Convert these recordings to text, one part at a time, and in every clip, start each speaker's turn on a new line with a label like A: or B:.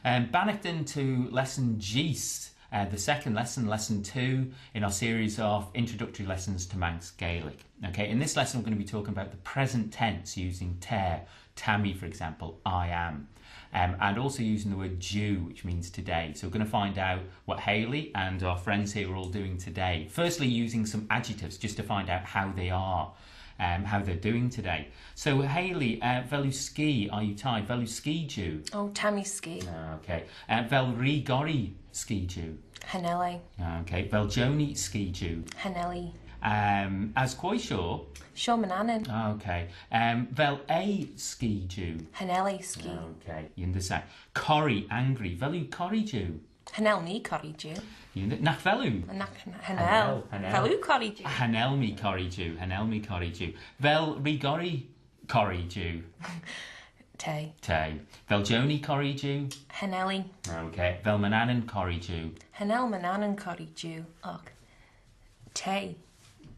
A: Bannocked into lesson Gist, the second lesson, lesson 2 in our series of introductory lessons to Manx Gaelic. Okay, in this lesson we're going to be talking about the present tense using ter, tammy for example, I am. And also using the word due, which means today. So we're going to find out what Hayley and our friends here are all doing today. Firstly, using some adjectives just to find out how they are, how they're doing today. So Hayley, velu ski, are you tired? Velu ski due?
B: Oh, tammy ski.
A: Okay. Vel ri gori ski due?
B: Hanelli.
A: Okay. Vel joni ski due?
B: Hanelli.
A: As quite sure.
B: Sure mananin.
A: Okay. Vel a ski due?
B: Hanelli ski.
A: Okay. You understand. Corrie, angry. Velu corrie due?
B: Hanel me corrie due.
A: Nach velu?
B: Hanel. Velu corrie due.
A: Hanel me corrie due. Hanel me corrie due. Vel rigori corrie due?
B: Te.
A: Te. Vel joni corrie due?
B: Hanelli.
A: Okay. Vel mananan corrie due?
B: Hanel mananin corrie due. Och. Te.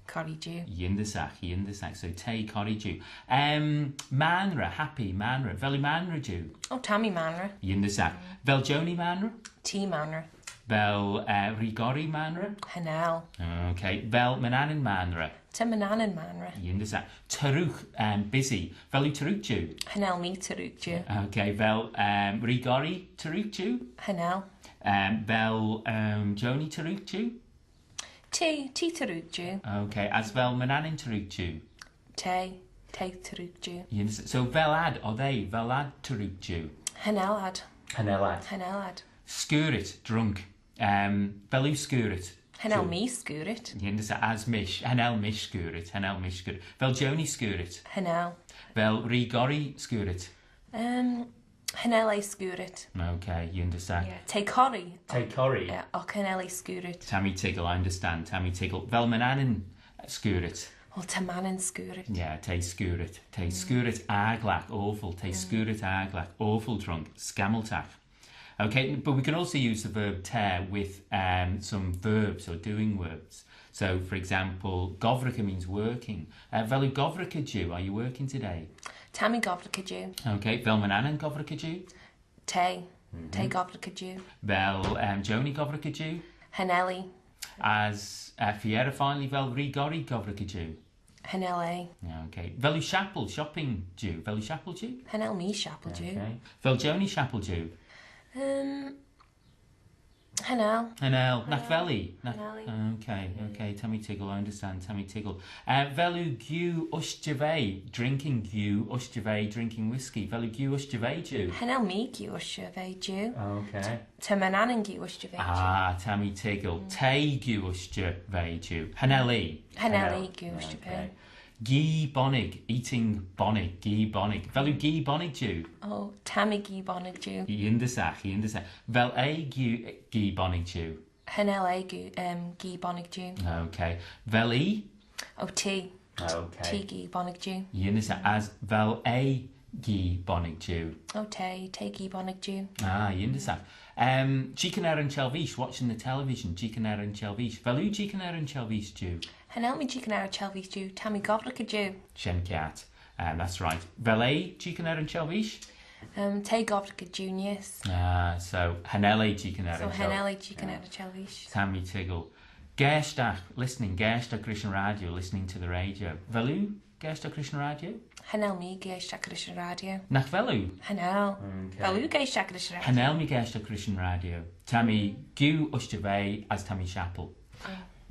B: Corrie due.
A: Yindasach. So te corrie due. Manra, happy, manra. Velu manra due?
B: Oh, tammy manra.
A: Yindasach. Vel joni manra?
B: T manra.
A: Vel rigori manra?
B: Hanel.
A: Okay. Vel mananan manra?
B: Te mananin manra.
A: Yindasach. Taruch, busy. Velu taruch due?
B: Hanel me taruch due.
A: Okay. Vel rigori taruch due?
B: Hanel.
A: Vel joni taruch due?
B: Te taruch due.
A: Okay. As vel mananan taruch due?
B: Te taruch due.
A: So velad, are they? Velad taruch due?
B: Hanelad.
A: Hanelad.
B: Hanelad.
A: Skurit, drunk. Velu skurit.
B: Hanel me skurit.
A: As mish. Hanel mish skurit. Hanel mish skurit. Vel joni skurit.
B: Hanel.
A: Vel rigori skurit.
B: Hanel skurit.
A: Okay, you understand.
B: Yeah. Te corrie.
A: Te corrie.
B: Yeah. Och hanel skurit.
A: Tammy Tiggle, I understand. Tammy Tiggle. Vel mananan skurit.
B: Well, te manin skurit.
A: Yeah, te skurit. Te skurit aglach, awful. Te skurit aglach, awful drunk. Scameltach. Okay, but we can also use the verb ter with some verbs or doing words. So, for example, govrica means working. Velu govrica due, are you working today?
B: Tammy govrica due.
A: Okay, vel mananan govrica due?
B: Te govrica due.
A: Vel joni govrica due?
B: Hanelli.
A: As fiera finally, vel rigori govrica due?
B: Hanel.
A: Okay. Velu chapel, shopping due? Velu chapel due?
B: Hanel me chapel due.
A: Okay. Vel joni chapel due?
B: Hanel.
A: Hanel. Nach veli?
B: Hanelli.
A: Okay. Tammy Tiggle, I understand. Tammy Tiggle. Velu gu usjave, drinking gu usjave, drinking whiskey. Velu gu usjave due?
B: Hanel me gu usjave due.
A: Okay.
B: Te mananin gu usjave due.
A: Tammy Tiggle. Te gu usjave due? Haneli.
B: Haneli gu usjave.
A: Gi bonig, eating bonig, gi bonig. Velu gi bonig due?
B: Oh, tammy gi bonig due.
A: Yindasach. Vel a gi bonig due?
B: Hanel gi bonig due.
A: Okay. Vel e?
B: Oh, te.
A: Okay.
B: Te gi bonig due.
A: Yindasach. As vel a gi bonig due?
B: Oh, te gi bonig due.
A: Yindasach. Chicaner and Chelvish, watching the television. Chicaner and Chelvish. Velu chicaner and Chelvish due?
B: Hanel me chicanera chelvish due. Tammy govrica due.
A: Shenkiat. That's right. Vele chicaner and Chelvish?
B: Te govrica junius.
A: So Hanele chicaner.
B: So Hanele chicanera chelvish.
A: Tammy Tiggle. Gerstach, listening. Gerstach Christian Radio, listening to the radio. Velu Gerstach Christian Radio?
B: Hanel me Gerstach Christian Radio.
A: Nach Velu?
B: Hanel.
A: Okay.
B: Velu Gerstach Christian Radio.
A: Hanel me Gerstach Christian Radio. Tammy Gu Ushjave as Tammy Chapel.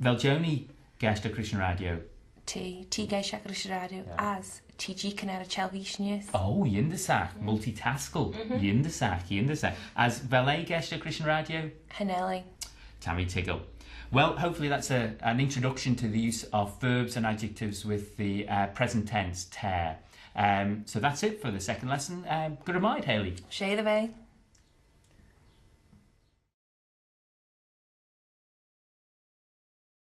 A: Vel joni Gerstach Christian Radio.
B: T Gerstach Christian Radio as T chicanera chelvish news.
A: Oh, Yindasach. Multitaskle. Yindasach. As Vele Gerstach Christian Radio?
B: Haneli.
A: Tammy Tiggle. Well, hopefully that's an introduction to the use of verbs and adjectives with the present tense, ter. So that's it for the second lesson. Good night, Hayley.
B: Shea the way.